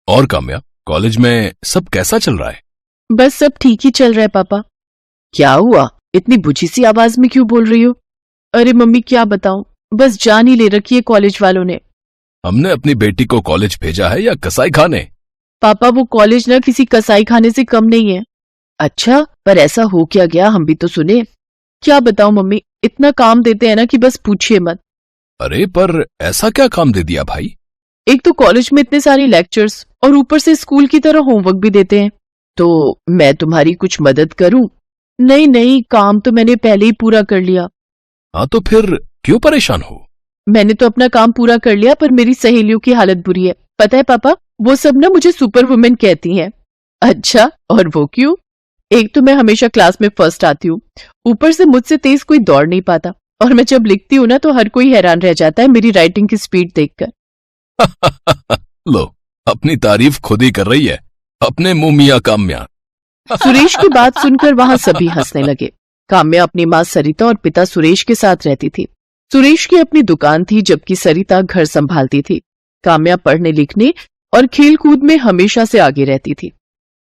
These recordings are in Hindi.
और काम्या, कॉलेज में सब कैसा चल रहा है? बस सब ठीक ही चल रहा है पापा। क्या हुआ, इतनी बुझी सी आवाज में क्यों बोल रही हो? अरे मम्मी क्या बताऊं, बस जान ही ले रखी है कॉलेज वालों ने। हमने अपनी बेटी को कॉलेज भेजा है या कसाई खाने? पापा वो कॉलेज ना किसी कसाई खाने से कम नहीं है। अच्छा, पर ऐसा हो क्या गया, हम भी तो सुने। क्या बताऊं मम्मी, इतना काम देते हैं ना कि बस पूछिए मत। अरे पर ऐसा क्या काम दे दिया भाई? एक तो कॉलेज में इतने सारे लेक्चर्स और ऊपर से स्कूल की तरह होमवर्क भी देते हैं। तो मैं तुम्हारी कुछ मदद करूं? नहीं नहीं, काम तो मैंने पहले ही पूरा कर लिया। हाँ तो फिर क्यों परेशान हो? मैंने तो अपना काम पूरा कर लिया, पर मेरी सहेलियों की हालत बुरी है। पता है पापा, वो सब ना मुझे सुपर वुमेन कहती हैं। अच्छा, और वो क्यों? एक तो मैं हमेशा क्लास में फर्स्ट आती हूँ, ऊपर से मुझसे तेज कोई दौड़ नहीं पाता, और मैं जब लिखती हूँ ना तो हर कोई हैरान रह जाता है मेरी राइटिंग की स्पीड देखकर। लो, अपनी तारीफ खुद ही कर रही है, अपने मुंह मियां काम्या। सुरेश की बात सुनकर वहां सभी हंसने लगे। काम्या अपनी माँ सरिता और पिता सुरेश के साथ रहती थी। सुरेश की अपनी दुकान थी, जबकि सरिता घर संभालती थी। काम्या पढ़ने लिखने और खेल कूद में हमेशा से आगे रहती थी।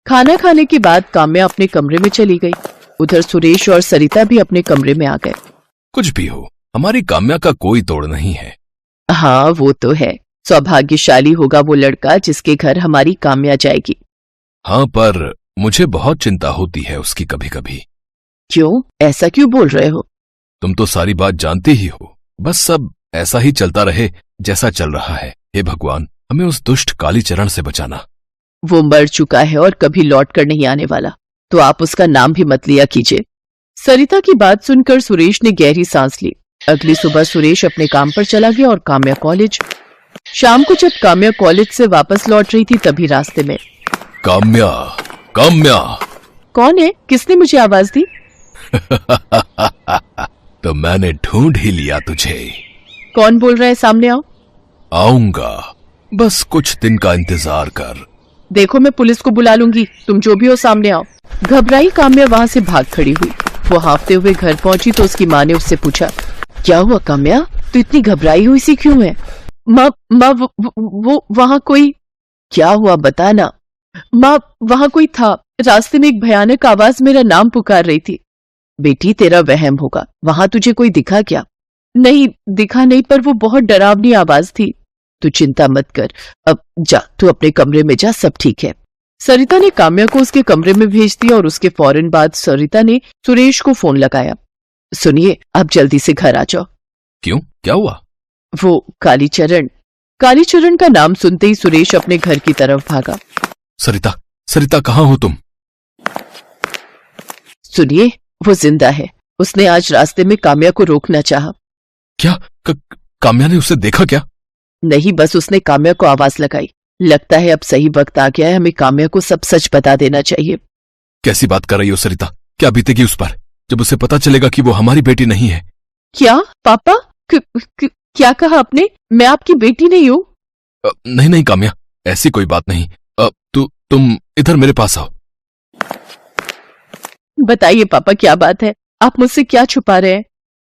खाना खाने के बाद काम्या अपने कमरे में चली गई। उधर सुरेश और सरिता भी अपने कमरे में आ गए। कुछ भी हो, हमारी काम्या का कोई तोड़ नहीं है। हाँ वो तो है, सौभाग्यशाली होगा वो लड़का जिसके घर हमारी काम्या जाएगी। हाँ, पर मुझे बहुत चिंता होती है उसकी कभी कभी। क्यों, ऐसा क्यों बोल रहे हो? तुम तो सारी बात जानते ही हो। बस सब ऐसा ही चलता रहे जैसा चल रहा है। हे भगवान, हमें उस दुष्ट कालीचरण से बचाना। वो मर चुका है और कभी लौट कर नहीं आने वाला, तो आप उसका नाम भी मत लिया कीजिए। सरिता की बात सुनकर सुरेश ने गहरी सांस ली। अगली सुबह सुरेश अपने काम पर चला गया और काम्या कॉलेज। शाम को जब काम्या कॉलेज से वापस लौट रही थी, तभी रास्ते में काम्या, काम्या। कौन है? किसने मुझे आवाज दी? तो मैंने ढूंढ ही लिया तुझे। कौन बोल रहा है? सामने आओ। आऊंगा, बस कुछ दिन का इंतजार कर। देखो मैं पुलिस को बुला लूंगी, तुम जो भी हो सामने आओ। घबराई काम्या वहां से भाग खड़ी हुई। वो हाफते हुए घर पहुंची तो उसकी माँ ने उससे पूछा, क्या हुआ काम्या, तू इतनी घबराई हुई सी क्यों है? माँ वो वहां कोई। क्या हुआ बता ना। माँ, वहां कोई था, रास्ते में एक भयानक आवाज मेरा नाम पुकार रही थी। बेटी तेरा वहम होगा, वहां तुझे कोई दिखा क्या? नहीं दिखा नहीं, पर वो बहुत डरावनी आवाज थी। तू चिंता मत कर, अब जा, तू अपने कमरे में जा, सब ठीक है। सरिता ने काम्या को उसके कमरे में भेज दिया और उसके फौरन बाद सरिता ने सुरेश को फोन लगाया। सुनिए, आप जल्दी से घर आ जाओ। क्यों, क्या हुआ? वो कालीचरण का नाम सुनते ही सुरेश अपने घर की तरफ भागा। सरिता, सरिता कहाँ हो तुम? सुनिए, वो जिंदा है। उसने आज रास्ते में काम्या को रोकना चाहा। क्या? काम्या ने उसे देखा क्या? नहीं, बस उसने काम्या को आवाज लगाई। लगता है अब सही वक्त आ गया है, हमें काम्या को सब सच बता देना चाहिए। कैसी बात कर रही हो सरिता? क्या बीतेगी उस पर जब उसे पता चलेगा कि वो हमारी बेटी नहीं है? क्या पापा? क्या कहा आपने? मैं आपकी बेटी नहीं हूँ। नहीं नहीं काम्या, ऐसी कोई बात नहीं। तुम इधर मेरे पास आओ। बताइए पापा, क्या बात है? आप मुझसे क्या छुपा रहे हैं?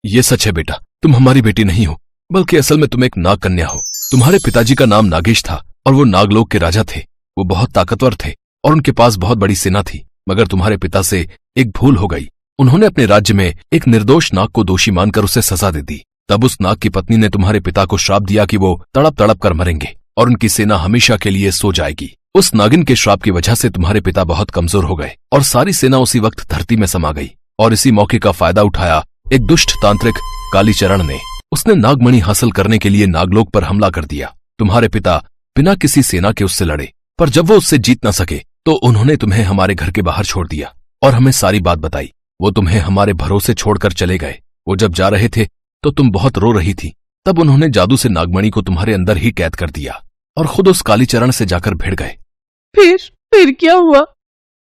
ये सच है बेटा, तुम हमारी बेटी नहीं हो, बल्कि असल में तुम एक नाग कन्या हो। तुम्हारे पिताजी का नाम नागेश था और वो नागलोक के राजा थे। वो बहुत ताकतवर थे और उनके पास बहुत बड़ी सेना थी, मगर तुम्हारे पिता से एक भूल हो गई। उन्होंने अपने राज्य में एक निर्दोष नाग को दोषी मानकर उसे सजा दे दी। तब उस नाग की पत्नी ने तुम्हारे पिता को श्राप दिया कि वो तड़प तड़प कर मरेंगे और उनकी सेना हमेशा के लिए सो जाएगी। उस नागिन के श्राप की वजह से तुम्हारे पिता बहुत कमजोर हो गए और सारी सेना उसी वक्त धरती में समा गई। और इसी मौके का फायदा उठाया एक दुष्ट तांत्रिक कालीचरण ने। उसने नागमणि हासिल करने के लिए नागलोक पर हमला कर दिया। तुम्हारे पिता बिना किसी सेना के उससे लड़े, पर जब वो उससे जीत न सके तो उन्होंने तुम्हें हमारे घर के बाहर छोड़ दिया और हमें सारी बात बताई। वो तुम्हें हमारे भरोसे छोड़कर चले गए। वो जब जा रहे थे तो तुम बहुत रो रही थी। तब उन्होंने जादू से नागमणि को तुम्हारे अंदर ही कैद कर दिया और खुद उस कालीचरण से जाकर भिड़ गए। फिर क्या हुआ?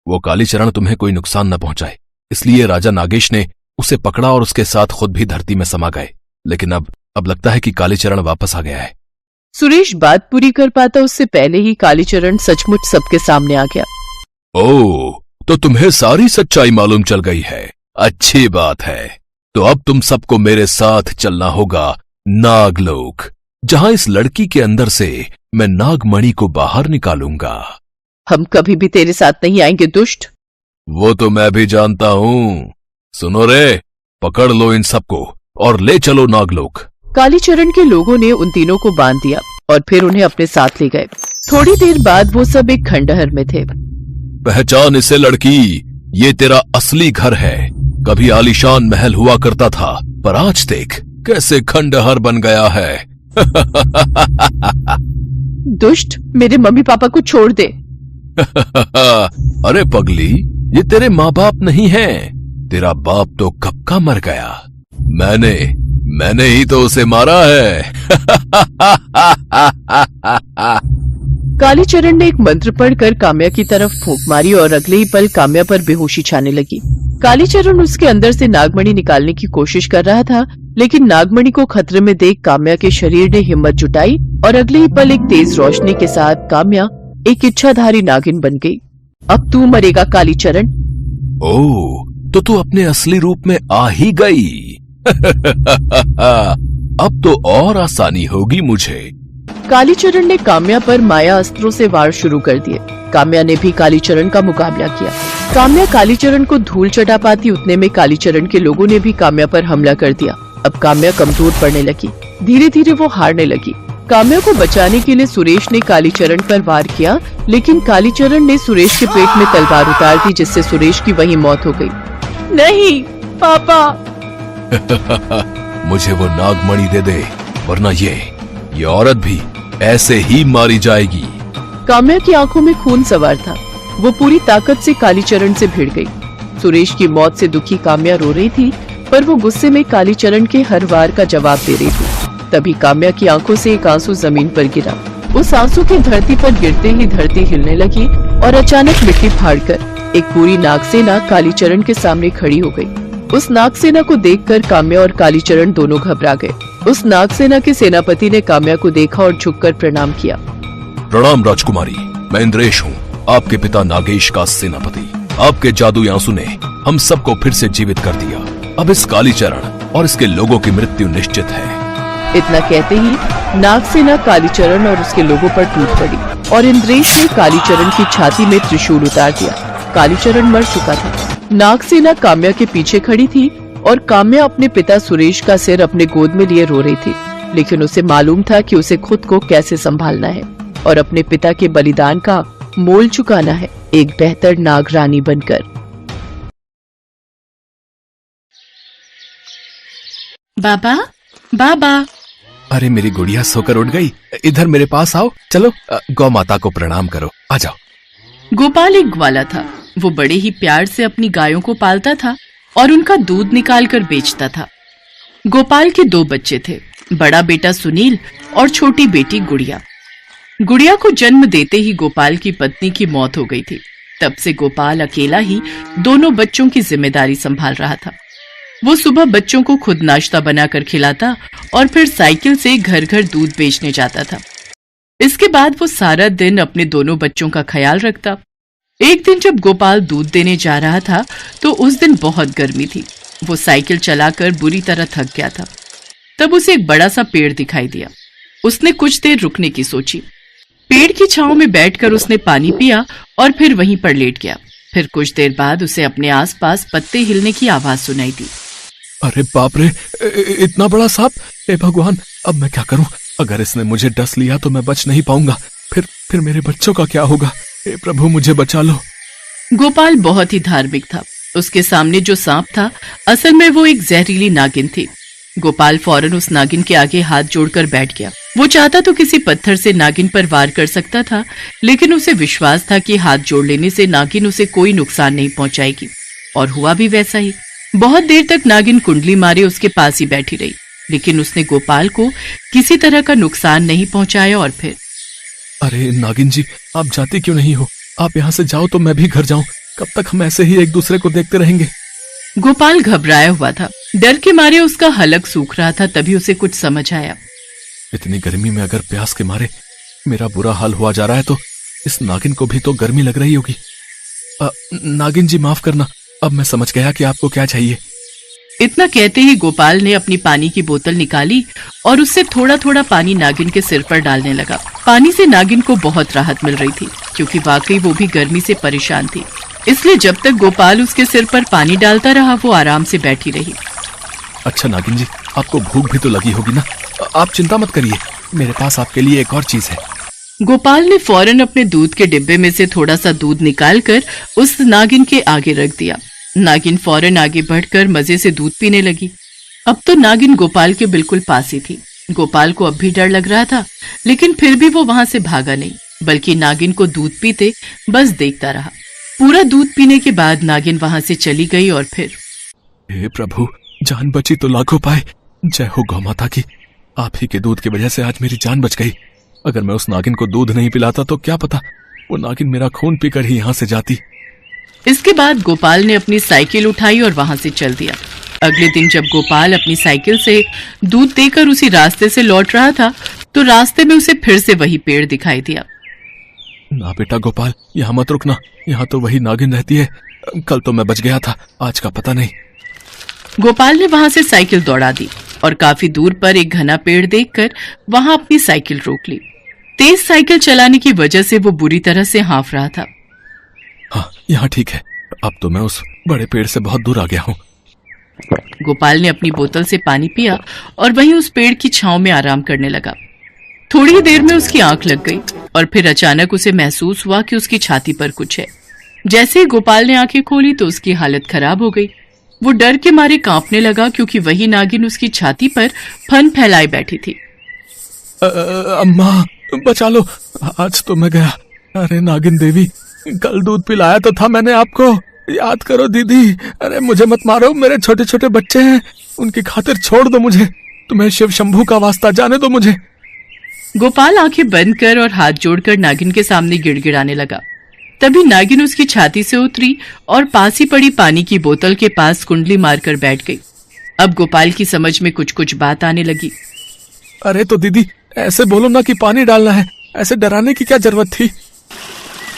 वो कालीचरण तुम्हें कोई नुकसान न पहुंचाए, इसलिए राजा नागेश ने उसे पकड़ा और उसके साथ खुद भी धरती में समा गए। लेकिन अब लगता है कि कालीचरण वापस आ गया है। सुरेश बात पूरी कर पाता उससे पहले ही कालीचरण सचमुच सबके सामने आ गया। ओह, तो तुम्हें सारी सच्चाई मालूम चल गई है। अच्छी बात है, तो अब तुम सबको मेरे साथ चलना होगा नागलोक। जहां इस लड़की के अंदर से मैं नागमणि को बाहर निकालूंगा। हम कभी भी तेरे साथ नहीं आएंगे दुष्ट। वो तो मैं भी जानता हूं। सुनो रे, पकड़ लो इन सबको और ले चलो नागलोक। कालीचरण के लोगों ने उन तीनों को बांध दिया और फिर उन्हें अपने साथ ले गए। थोड़ी देर बाद वो सब एक खंडहर में थे। पहचान इसे लड़की, ये तेरा असली घर है। कभी आलीशान महल हुआ करता था, पर आज देख कैसे खंडहर बन गया है। दुष्ट, मेरे मम्मी पापा को छोड़ दे। अरे पगली, ये तेरे माँ बाप नहीं हैं। तेरा बाप तो कब का मर गया। मैंने ही तो उसे मारा है। कालीचरण ने एक मंत्र पढ़कर काम्या की तरफ फूंक मारी और अगले ही पल काम्या पर बेहोशी छाने लगी। कालीचरण उसके अंदर से नागमणि निकालने की कोशिश कर रहा था, लेकिन नागमणि को खतरे में देख काम्या के शरीर ने हिम्मत जुटाई और अगले ही पल एक तेज रोशनी के साथ काम्या एक इच्छाधारी नागिन बन गई। अब तू मरेगा कालीचरण। ओह, तो तू अपने असली रूप में आ ही गई। अब तो और आसानी होगी मुझे। कालीचरण ने काम्या पर माया अस्त्रों से वार शुरू कर दिए। काम्या ने भी कालीचरण का मुकाबला किया। काम्या कालीचरण को धूल चटा पाती उतने में कालीचरण के लोगों ने भी काम्या पर हमला कर दिया। अब काम्या कमजोर पड़ने लगी। धीरे धीरे वो हारने लगी। काम्या को बचाने के लिए सुरेश ने कालीचरण पर वार किया, लेकिन कालीचरण ने सुरेश के पेट में तलवार उतार दी, जिससे सुरेश की वहीं मौत हो गई। नहीं पापा। मुझे वो नागमणि दे दे, वरना ये औरत भी ऐसे ही मारी जाएगी। काम्या की आंखों में खून सवार था। वो पूरी ताकत से कालीचरण से भिड़ गई। सुरेश की मौत से दुखी काम्या रो रही थी, पर वो गुस्से में कालीचरण के हर वार का जवाब दे रही थी। तभी काम्या की आंखों से एक आंसू जमीन पर गिरा। उस आंसू के धरती पर गिरते ही धरती हिलने लगी और अचानक मिट्टी फाड़कर एक पूरी नागसेना कालीचरण के सामने खड़ी हो गई। उस नागसेना को देखकर काम्या और कालीचरण दोनों घबरा गए। उस नागसेना के सेनापति ने काम्या को देखा और झुककर प्रणाम किया। प्रणाम राजकुमारी, मैं इंद्रेश हूँ, आपके पिता नागेश का सेनापति। आपके जादुई आंसू ने हम सबको फिर से जीवित कर दिया। अब इस कालीचरण और इसके लोगों की मृत्यु निश्चित है। इतना कहते ही नागसेना कालीचरण और उसके लोगों पर टूट पड़ी और इंद्रेश ने कालीचरण की छाती में त्रिशूल उतार दिया। कालीचरण मर चुका था। नागसेना काम्या के पीछे खड़ी थी और काम्या अपने पिता सुरेश का सिर अपने गोद में लिए रो रही थी, लेकिन उसे मालूम था कि उसे खुद को कैसे संभालना है और अपने पिता के बलिदान का मोल चुकाना है, एक बेहतर नागरानी बनकर। बाबा, बाबा। अरे मेरी गुड़िया सोकर उठ गई। इधर मेरे पास आओ। चलो गौ माता को प्रणाम करो। आ जाओ। गोपाल एक ग्वाला था। वो बड़े ही प्यार से अपनी गायों को पालता था और उनका दूध निकाल कर बेचता था। गोपाल के 2 बच्चे थे, बड़ा बेटा सुनील और छोटी बेटी गुड़िया। गुड़िया को जन्म देते ही गोपाल की पत्नी की मौत हो गई थी। तब से गोपाल अकेला ही दोनों बच्चों की जिम्मेदारी संभाल रहा था। वो सुबह बच्चों को खुद नाश्ता बनाकर खिलाता और फिर साइकिल से घर घर दूध बेचने जाता था। इसके बाद वो सारा दिन अपने दोनों बच्चों का ख्याल रखता। एक दिन जब गोपाल दूध देने जा रहा था तो उस दिन बहुत गर्मी थी। वो साइकिल चलाकर बुरी तरह थक गया था। तब उसे एक बड़ा सा पेड़ दिखाई दिया। उसने कुछ देर रुकने की सोची। पेड़ की छांव में बैठकर उसने पानी पिया और फिर वहीं पर लेट गया। फिर कुछ देर बाद उसे अपने आसपास पत्ते हिलने की आवाज सुनाई दी। अरे बाप रे, इतना बड़ा सांप! हे भगवान, अब मैं क्या करूं? अगर इसने मुझे डस लिया तो मैं बच नहीं पाऊंगा। फिर मेरे बच्चों का क्या होगा? हे प्रभु, मुझे बचा लो। गोपाल बहुत ही धार्मिक था। उसके सामने जो सांप था, असल में वो एक जहरीली नागिन थी। गोपाल फौरन उस नागिन के आगे हाथ जोड़कर बैठ गया। वो चाहता तो किसी पत्थर से नागिन पर वार कर सकता था, लेकिन उसे विश्वास था कि हाथ जोड़ लेने से नागिन उसे कोई नुकसान नहीं पहुंचाएगी। और हुआ भी वैसा ही। बहुत देर तक नागिन कुंडली मारे उसके पास ही बैठी रही, लेकिन उसने गोपाल को किसी तरह का नुकसान नहीं पहुंचाया। और फिर, अरे नागिन जी, आप जाती क्यों नहीं हो? आप यहाँ से जाओ तो मैं भी घर जाऊं। कब तक हम ऐसे ही एक दूसरे को देखते रहेंगे? गोपाल घबराया हुआ था। डर के मारे उसका हलक सूख रहा था। तभी उसे कुछ समझ आया। इतनी गर्मी में अगर प्यास के मारे मेरा बुरा हाल हुआ जा रहा है तो इस नागिन को भी तो गर्मी लग रही होगी। नागिन जी, माफ करना, अब मैं समझ गया कि आपको क्या चाहिए। इतना कहते ही गोपाल ने अपनी पानी की बोतल निकाली और उससे थोड़ा थोड़ा पानी नागिन के सिर पर डालने लगा। पानी से नागिन को बहुत राहत मिल रही थी, क्योंकि वाकई वो भी गर्मी से परेशान थी। इसलिए जब तक गोपाल उसके सिर पर पानी डालता रहा, वो आराम से बैठी रही। अच्छा नागिन जी, आपको भूख भी तो लगी होगी ना? आप चिंता मत करिए, मेरे पास आपके लिए एक और चीज है। गोपाल ने फौरन अपने दूध के डिब्बे में से थोड़ा सा दूध निकालकर उस नागिन के आगे रख दिया। नागिन फौरन आगे बढ़कर मजे से दूध पीने लगी। अब तो नागिन गोपाल के बिल्कुल पास ही थी। गोपाल को अब भी डर लग रहा था, लेकिन फिर भी वो वहां से भागा नहीं, बल्कि नागिन को दूध पीते बस देखता रहा। पूरा दूध पीने के बाद नागिन वहां से चली गई और फिर हे प्रभु, जान बची तो लाखों पाए। जय हो गौ माता की, आप ही के दूध की वजह से आज मेरी जान बच गई। अगर मैं उस नागिन को दूध नहीं पिलाता तो क्या पता वो नागिन मेरा खून पीकर ही यहाँ से जाती। इसके बाद गोपाल ने अपनी साइकिल उठाई और वहां से चल दिया। अगले दिन जब गोपाल अपनी साइकिल से दूध देकर उसी रास्ते से लौट रहा था, तो रास्ते में उसे फिर से वही पेड़ दिखाई दिया। ना बेटा गोपाल, यहाँ मत रुकना, यहाँ तो वही नागिन रहती है। कल तो मैं बच गया था, आज का पता नहीं। गोपाल ने वहां से साइकिल दौड़ा दी और काफी दूर पर एक घना पेड़ देखकर वहां अपनी साइकिल रोक ली। तेज साइकिल चलाने की वजह से वो बुरी तरह से हाँफ रहा था। हाँ, यहाँ ठीक है। अब तो मैं उस बड़े पेड़ से बहुत दूर आ गया हूँ। गोपाल ने अपनी बोतल से पानी पिया और वहीं उस पेड़ की छांव में आराम करने लगा। थोड़ी ही देर में उसकी आंख लग गई और फिर अचानक उसे महसूस हुआ कि उसकी छाती पर कुछ है। जैसे ही गोपाल ने आंखें खोली तो उसकी हालत खराब हो गई। वो डर के मारे कांपने लगा, क्योंकि वही नागिन उसकी छाती पर फन फैलाए बैठी थी। अम्मा बचा लो, आज तो मैं गया। अरे नागिन देवी, कल दूध पिलाया तो था मैंने आपको, याद करो दीदी। अरे मुझे मत मारो, मेरे छोटे छोटे बच्चे हैं, उनकी खातिर छोड़ दो मुझे। तुम्हें शिव शंभू का वास्ता, जाने दो मुझे। गोपाल आंखें बंद कर और हाथ जोड़कर नागिन के सामने गिड़गिड़ाने लगा। तभी नागिन उसकी छाती से उतरी और पास ही पड़ी पानी की बोतल के पास कुंडली मारकर बैठ गई। अब गोपाल की समझ में कुछ कुछ बात आने लगी। अरे तो दीदी ऐसे बोलो ना कि पानी डालना है, ऐसे डराने की क्या जरूरत थी?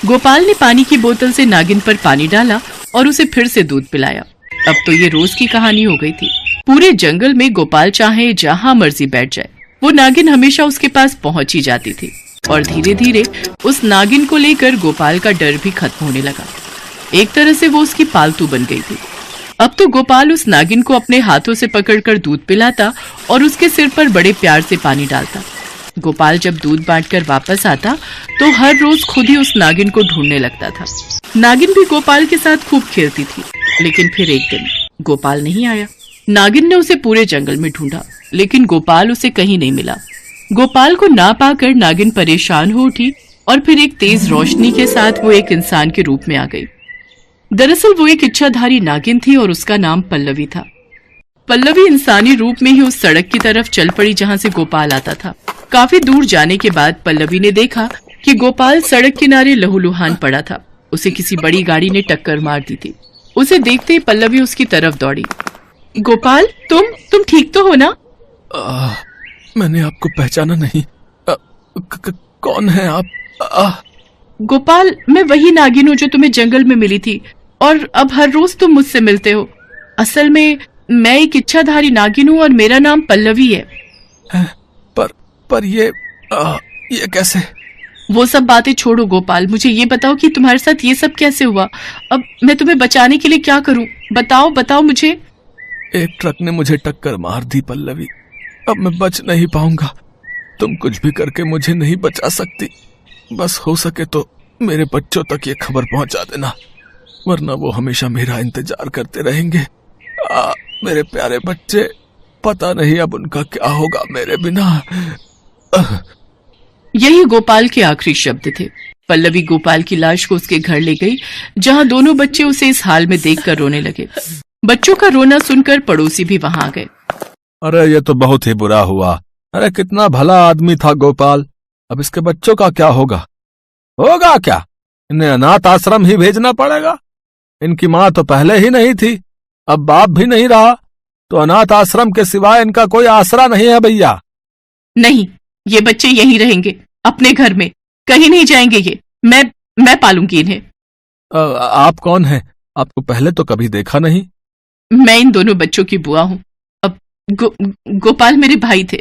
गोपाल ने पानी की बोतल से नागिन पर पानी डाला और उसे फिर से दूध पिलाया। अब तो ये रोज की कहानी हो गई थी। पूरे जंगल में गोपाल चाहे जहां मर्जी बैठ जाए, वो नागिन हमेशा उसके पास पहुंच ही जाती थी। और धीरे धीरे उस नागिन को लेकर गोपाल का डर भी खत्म होने लगा। एक तरह से वो उसकी पालतू बन गई थी। अब तो गोपाल उस नागिन को अपने हाथों से पकड़कर दूध पिलाता और उसके सिर पर बड़े प्यार से पानी डालता। गोपाल जब दूध बांटकर वापस आता तो हर रोज खुद ही उस नागिन को ढूंढने लगता था। नागिन भी गोपाल के साथ खूब खेलती थी, लेकिन फिर एक दिन गोपाल नहीं आया। नागिन ने उसे पूरे जंगल में ढूंढा, लेकिन गोपाल उसे कहीं नहीं मिला। गोपाल को ना पाकर नागिन परेशान हो उठी और फिर एक तेज रोशनी के साथ वो एक इंसान के रूप में आ गई। दरअसल वो एक इच्छाधारी नागिन थी और उसका नाम पल्लवी था। पल्लवी इंसानी रूप में ही उस सड़क की तरफ चल पड़ी जहां से गोपाल आता था। काफी दूर जाने के बाद पल्लवी ने देखा कि गोपाल सड़क किनारे लहूलुहान पड़ा था। उसे किसी बड़ी गाड़ी ने टक्कर मार दी थी। उसे देखते ही पल्लवी उसकी तरफ दौड़ी। गोपाल, तुम ठीक तो हो ना? मैंने आपको पहचाना नहीं। कौन है आप? गोपाल, मैं वही नागिन हूँ जो तुम्हें जंगल में मिली थी और अब हर रोज तुम मुझसे मिलते हो। असल में मैं एक इच्छाधारी नागिन हूँ और मेरा नाम पल्लवी है। पर ये कैसे? वो सब बातें छोड़ो गोपाल, मुझे ये बताओ कि तुम्हारे साथ ये सब कैसे हुआ। अब मैं तुम्हें बचाने के लिए क्या करूं? बताओ मुझे। एक ट्रक ने मुझे टक्कर मार दी पल्लवी, अब मैं बच नहीं पाऊंगा। तुम कुछ भी करके मुझे नहीं बचा सकती। बस हो सके तो मेरे बच्चों तक ये खबर पहुंचा देना, वरना वो हमेशा मेरा इंतजार करते रहेंगे। मेरे प्यारे बच्चे, पता नहीं अब उनका क्या होगा मेरे बिना। यही गोपाल के आखिरी शब्द थे। पल्लवी गोपाल की लाश को उसके घर ले गई, जहां दोनों बच्चे उसे इस हाल में देखकर रोने लगे। बच्चों का रोना सुनकर पड़ोसी भी वहां आ गए। अरे ये तो बहुत ही बुरा हुआ। अरे कितना भला आदमी था गोपाल, अब इसके बच्चों का क्या होगा? होगा क्या? इन्हें अनाथ आश्रम ही भेजना पड़ेगा। इनकी माँ तो पहले ही नहीं थी, अब बाप भी नहीं रहा, तो अनाथ आश्रम के सिवाय इनका कोई आसरा नहीं है भैया। नहीं, ये बच्चे यहीं रहेंगे, अपने घर में, कहीं नहीं जाएंगे। ये मैं पालूंगी इन्हें। आप कौन हैं? आपको पहले तो कभी देखा नहीं। मैं इन दोनों बच्चों की बुआ हूँ। अब गोपाल मेरे भाई थे।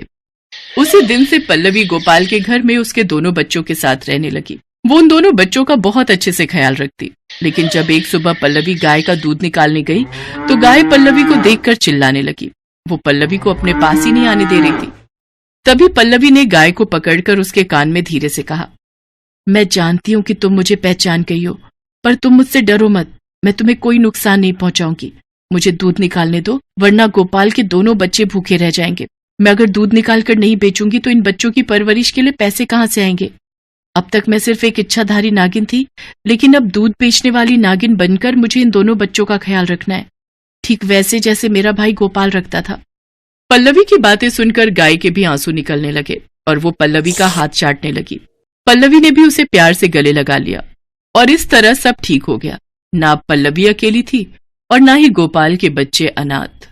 उसी दिन से पल्लवी गोपाल के घर में उसके दोनों बच्चों के साथ रहने लगी। वो उन दोनों बच्चों का बहुत अच्छे से ख्याल रखती। लेकिन जब एक सुबह पल्लवी गाय का दूध निकालने गई तो गाय पल्लवी को देखकर चिल्लाने लगी। वो पल्लवी को अपने पास ही नहीं आने दे रही थी। तभी पल्लवी ने गाय को पकड़कर उसके कान में धीरे से कहा, मैं जानती हूँ कि तुम मुझे पहचान गई हो, पर तुम मुझसे डरो मत। मैं तुम्हें कोई नुकसान नहीं पहुंचाऊंगी। मुझे दूध निकालने दो, वरना गोपाल के दोनों बच्चे भूखे रह जाएंगे। मैं अगर दूध निकाल कर नहीं बेचूंगी तो इन बच्चों की परवरिश के लिए पैसे कहाँ से आएंगे। अब तक मैं सिर्फ एक इच्छाधारी नागिन थी, लेकिन अब दूध बेचने वाली नागिन बनकर मुझे इन दोनों बच्चों का ख्याल रखना है, ठीक वैसे जैसे मेरा भाई गोपाल रखता था। पल्लवी की बातें सुनकर गाय के भी आंसू निकलने लगे और वो पल्लवी का हाथ चाटने लगी। पल्लवी ने भी उसे प्यार से गले लगा लिया और इस तरह सब ठीक हो गया। ना पल्लवी अकेली थी और ना ही गोपाल के बच्चे अनाथ।